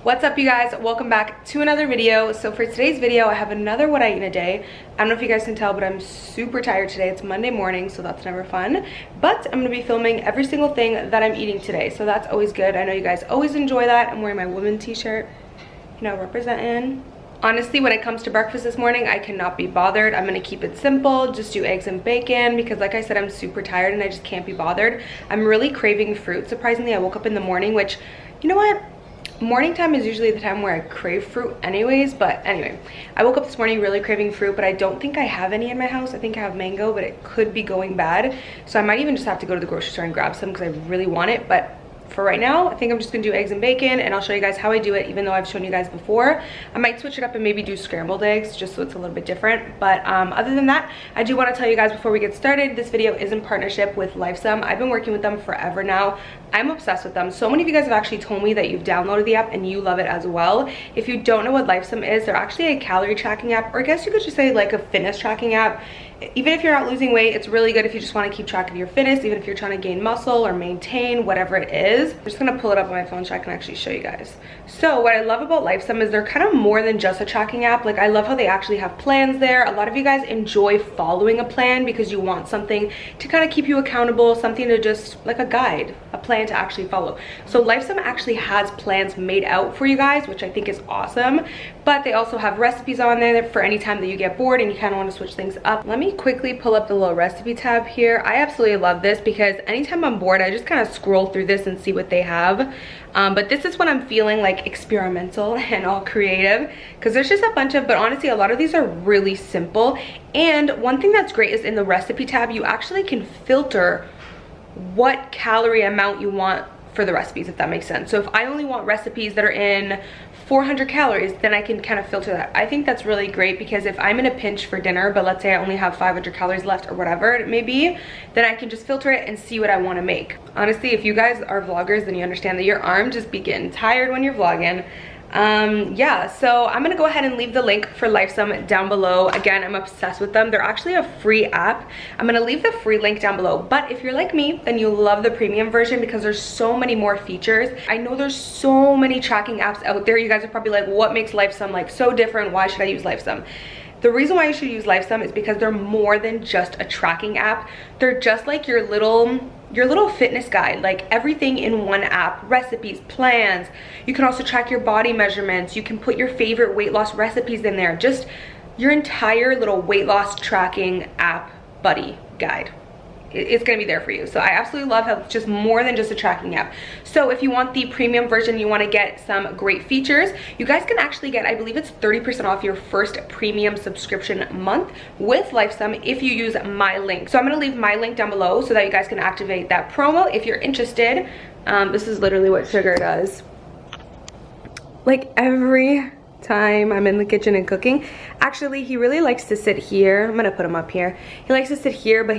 What's up, you guys? Welcome back to another video. So for today's video, I have another what I eat in a day. I don't know if you guys can tell, but I'm super tired today. It's Monday morning, so that's never fun. But I'm gonna be filming every single thing that I'm eating today, so that's always good. I know you guys always enjoy that. I'm wearing my woman t-shirt, you know, representing. Honestly, when it comes to breakfast this morning, I cannot be bothered. I'm gonna keep it simple, just do eggs and bacon, because like I said, I'm super tired and I just can't be bothered. I'm really craving fruit. Surprisingly, I woke up in the morning, which, you know what? Morning time is usually the time where I crave fruit anyways, but anyway, I woke up this morning really craving fruit, but I don't think I have any in my house. I think I have mango, but it could be going bad, so I might even just have to go to the grocery store and grab some because I really want it. But for right now, I think I'm just gonna do eggs and bacon, and I'll show you guys how I do it, even though I've shown you guys before. I might switch it up and maybe do scrambled eggs just so it's a little bit different. But other than that, I do want to tell you guys before we get started, this video is in partnership with Lifesum. I've been working with them forever now. I'm obsessed with them. So many of you guys have actually told me that you've downloaded the app and you love it as well. If you don't know what Lifesum is, they're actually a calorie tracking app, or I guess you could just say like a fitness tracking app. Even if you're not losing weight, it's really good if you just want to keep track of your fitness, even if you're trying to gain muscle or maintain, whatever it is. I'm just gonna pull it up on my phone so I can actually show you guys. So what I love about Lifesum is they're kind of more than just a tracking app. Like, I love how they actually have plans there. A lot of you guys enjoy following a plan because you want something to kind of keep you accountable, something to just, like a guide, a plan to actually follow. So Lifesum actually has plans made out for you guys, which I think is awesome. But they also have recipes on there for any time that you get bored and you kind of want to switch things up. Let me quickly pull up the little recipe tab here. I absolutely love this because anytime I'm bored, I just kind of scroll through this and see what they have. But this is when I'm feeling like experimental and all creative, because there's just a bunch of, but honestly, a lot of these are really simple. And one thing that's great is in the recipe tab, you actually can filter what calorie amount you want for the recipes, if that makes sense. So if I only want recipes that are in 400 calories, then I can kind of filter that. I think that's really great because if I'm in a pinch for dinner, but let's say I only have 500 calories left or whatever it may be, then I can just filter it and see what I want to make. Honestly, if you guys are vloggers, then you understand that your arm just be getting tired when you're vlogging. Yeah, so I'm gonna go ahead and leave the link for Lifesum down below. Again, I'm obsessed with them. They're actually a free app. I'm gonna leave the free link down below, but if you're like me, then you love the premium version because there's so many more features. I know there's so many tracking apps out there. You guys are probably like, what makes Lifesum like so different? Why should I use Lifesum? The reason why you should use Lifesum is because they're more than just a tracking app. They're just like your little fitness guide, like everything in one app. Recipes, plans. You can also track your body measurements. You can put your favorite weight loss recipes in there. Just your entire little weight loss tracking app buddy guide. It's gonna be there for you. So I absolutely love how it's just more than just a tracking app. So if you want the premium version, you wanna get some great features, you guys can actually get, I believe it's 30% off your first premium subscription month with Lifesum if you use my link. So I'm gonna leave my link down below so that you guys can activate that promo if you're interested. This is literally what Sugar does. Like every time I'm in the kitchen and cooking. Actually, he really likes to sit here. I'm gonna put him up here. He likes to sit here, but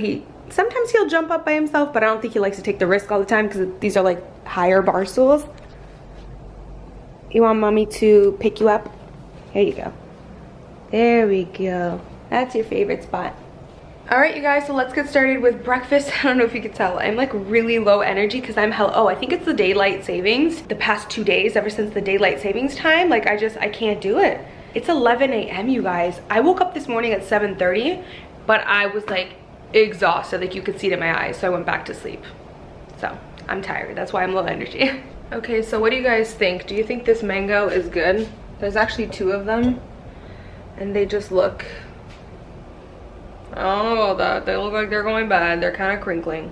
sometimes he'll jump up by himself, but I don't think he likes to take the risk all the time because these are like higher bar stools. You want mommy to pick you up? Here you go. There we go. That's your favorite spot. All right, you guys, so let's get started with breakfast. I don't know if you could tell, I'm like really low energy because I'm oh, I think it's the daylight savings. The past 2 days, ever since the daylight savings time, like I can't do it. It's 11 a.m. you guys. I woke up this morning at 7:30, but I was like exhausted, like you could see it in my eyes, so I went back to sleep. So I'm tired, that's why I'm low energy. Okay, so what do you guys think? Do you think this mango is good? There's actually 2 of them and they just look, oh, they look like they're going bad. They're kind of crinkling,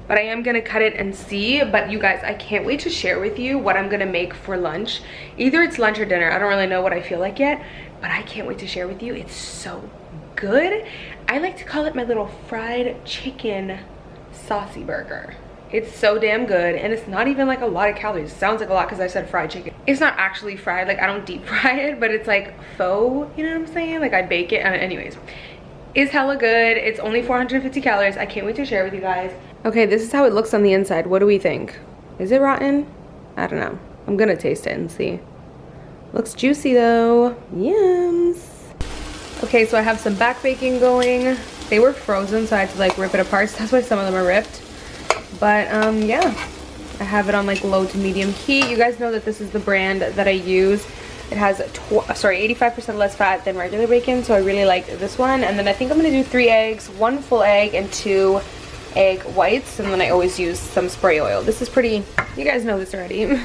but I am gonna cut it and see. But you guys, I can't wait to share with you what I'm gonna make for lunch. Either it's lunch or dinner, I don't really know what I feel like yet, but I can't wait to share with you. It's so good. I like to call it my little fried chicken saucy burger. It's so damn good, and it's not even like a lot of calories. It sounds like a lot because I said fried chicken. It's not actually fried, like I don't deep fry it, but it's like faux, you know what I'm saying? Like I bake it, anyways. It's hella good. It's only 450 calories. I can't wait to share with you guys. Okay, this is how it looks on the inside. What do we think? Is it rotten? I don't know. I'm gonna taste it and see. Looks juicy though. Yums. Okay, so I have some back baking going. They were frozen, so I had to like rip it apart. So that's why some of them are ripped. But yeah, I have it on like low to medium heat. You guys know that this is the brand that I use. It has 85% less fat than regular bacon, so I really like this one. And then I think I'm gonna do 3 eggs, 1 full egg and 2 egg whites, and then I always use some spray oil. This is pretty, you guys know this already.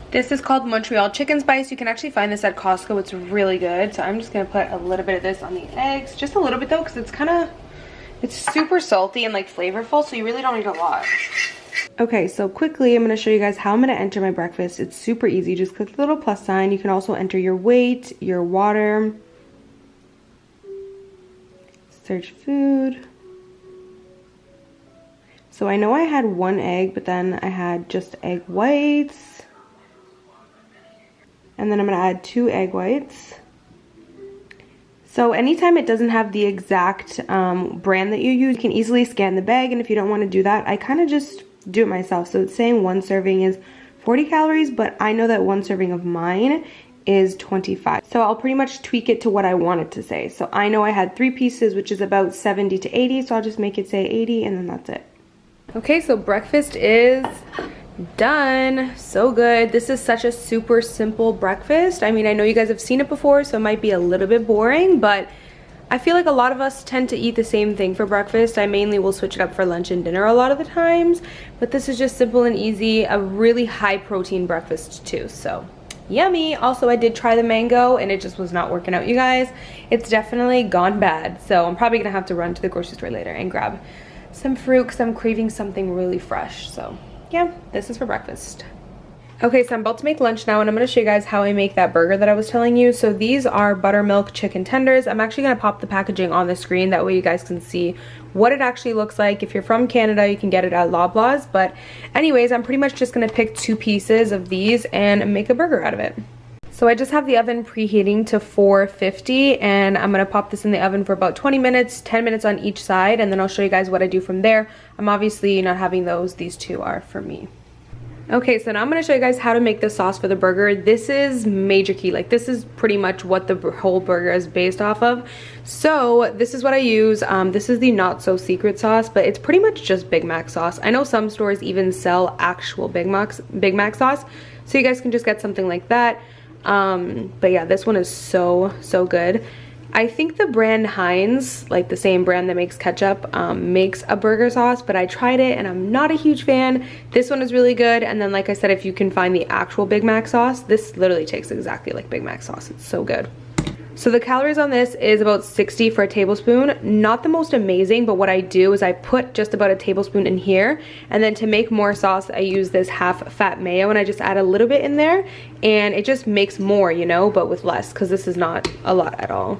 This is called Montreal chicken spice. You can actually find this at Costco. It's really good. So I'm just gonna put a little bit of this on the eggs. Just a little bit though, because it's super salty and like flavorful, so you really don't need a lot. Okay, so quickly I'm gonna show you guys how I'm gonna enter my breakfast. It's super easy. Just click the little plus sign. You can also enter your weight, your water, search food. So I know I had 1 egg, but then I had just egg whites. And then I'm gonna add 2 egg whites. So anytime it doesn't have the exact brand that you use, you can easily scan the bag, and if you don't wanna do that, I kinda just do it myself. So it's saying 1 serving is 40 calories, but I know that 1 serving of mine is 25. So I'll pretty much tweak it to what I want it to say. So I know I had 3 pieces, which is about 70 to 80, so I'll just make it say 80, and then that's it. Okay, so breakfast is done. So good. This is such a super simple breakfast. I mean, I know you guys have seen it before, so it might be a little bit boring, but I feel like a lot of us tend to eat the same thing for breakfast. I mainly will switch it up for lunch and dinner a lot of the times, but this is just simple and easy, a really high protein breakfast too, so yummy. Also, I did try the mango and it just was not working out, you guys. It's definitely gone bad, so I'm probably gonna have to run to the grocery store later and grab some fruit because I'm craving something really fresh. So yeah, this is for breakfast. Okay, so I'm about to make lunch now, and I'm going to show you guys how I make that burger that I was telling you. So these are buttermilk chicken tenders. I'm actually going to pop the packaging on the screen, that way you guys can see what it actually looks like. If you're from Canada, you can get it at Loblaws, but anyways, I'm pretty much just going to pick 2 pieces of these and make a burger out of it. So I just have the oven preheating to 450, and I'm gonna pop this in the oven for about 20 minutes, 10 minutes on each side, and then I'll show you guys what I do from there. I'm obviously not having those, these 2 are for me. Okay, so now I'm gonna show you guys how to make the sauce for the burger. This is major key, like this is pretty much what the whole burger is based off of. So this is what I use. This is the Not So Secret sauce, but it's pretty much just Big Mac sauce. I know some stores even sell actual Big Mac sauce, so you guys can just get something like that. But yeah, this one is so good. I think the brand Heinz, like the same brand that makes ketchup, makes a burger sauce, but I tried it and I'm not a huge fan. This one is really good, and then like I said, if you can find the actual Big Mac sauce, this literally tastes exactly like Big Mac sauce. It's so good. So the calories on this is about 60 for a tablespoon. Not the most amazing, but what I do is I put just about a tablespoon in here, and then to make more sauce, I use this half fat mayo, and I just add a little bit in there, and it just makes more, you know, but with less, because this is not a lot at all.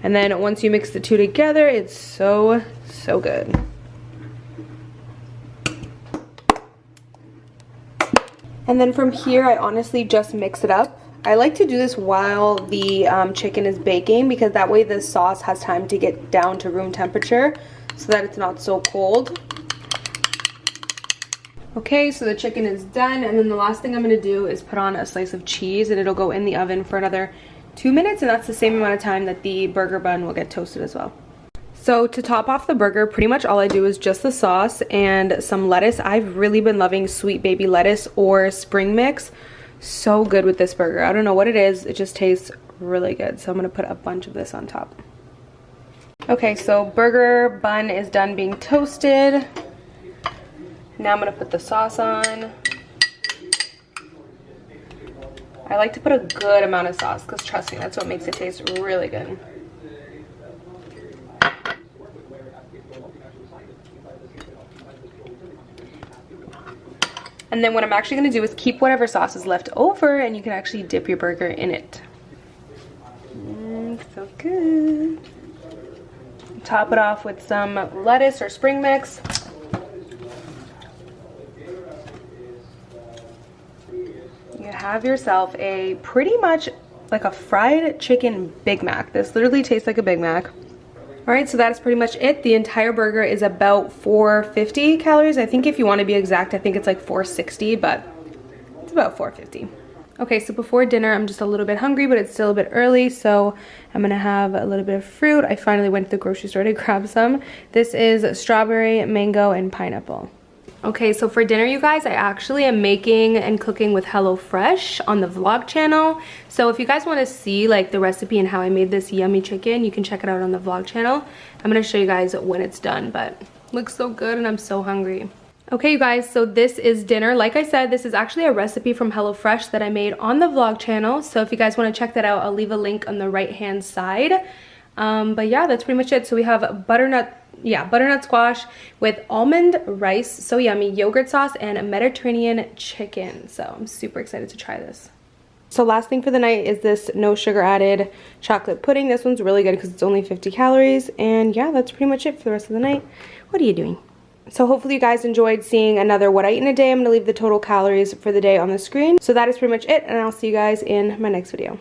And then once you mix the 2 together, it's so good. And then from here, I honestly just mix it up. I like to do this while the chicken is baking, because that way the sauce has time to get down to room temperature so that it's not so cold. Okay, so the chicken is done, and then the last thing I'm gonna do is put on a slice of cheese, and it'll go in the oven for another 2 minutes, and that's the same amount of time that the burger bun will get toasted as well. So to top off the burger, pretty much all I do is just the sauce and some lettuce. I've really been loving sweet baby lettuce or spring mix. So good with this burger. I don't know what it is, it just tastes really good. So I'm gonna put a bunch of this on top. Okay, so burger bun is done being toasted. Now I'm gonna put the sauce on. I like to put a good amount of sauce, because trust me, that's what makes it taste really good. And then what I'm actually going to do is keep whatever sauce is left over, and you can actually dip your burger in it. So good. Top it off with some lettuce or spring mix. have yourself a pretty much like a fried chicken Big Mac. This literally tastes like a Big Mac. All right, so that is pretty much it. The entire burger is about 450 calories. I think if you want to be exact, I think it's like 460, but it's about 450. Okay, so before dinner, I'm just a little bit hungry, but it's still a bit early, so I'm gonna have a little bit of fruit. I finally went to the grocery store to grab some. This is strawberry, mango, and pineapple. Okay, so for dinner, you guys, I actually am making and cooking with HelloFresh on the vlog channel. So if you guys want to see like the recipe and how I made this yummy chicken, you can check it out on the vlog channel. I'm gonna show you guys when it's done, but it looks so good and I'm so hungry. Okay, you guys, so this is dinner. Like I said, this is actually a recipe from HelloFresh that I made on the vlog channel. So if you guys want to check that out, I'll leave a link on the right-hand side. But yeah, that's pretty much it. So we have butternut squash with almond rice, so yummy, yogurt sauce, and Mediterranean chicken. So I'm super excited to try this. So last thing for the night is this no sugar added chocolate pudding. This one's really good because it's only 50 calories. And yeah, that's pretty much it for the rest of the night. What are you doing? So hopefully you guys enjoyed seeing another what I eat in a day. I'm going to leave the total calories for the day on the screen. So that is pretty much it, and I'll see you guys in my next video.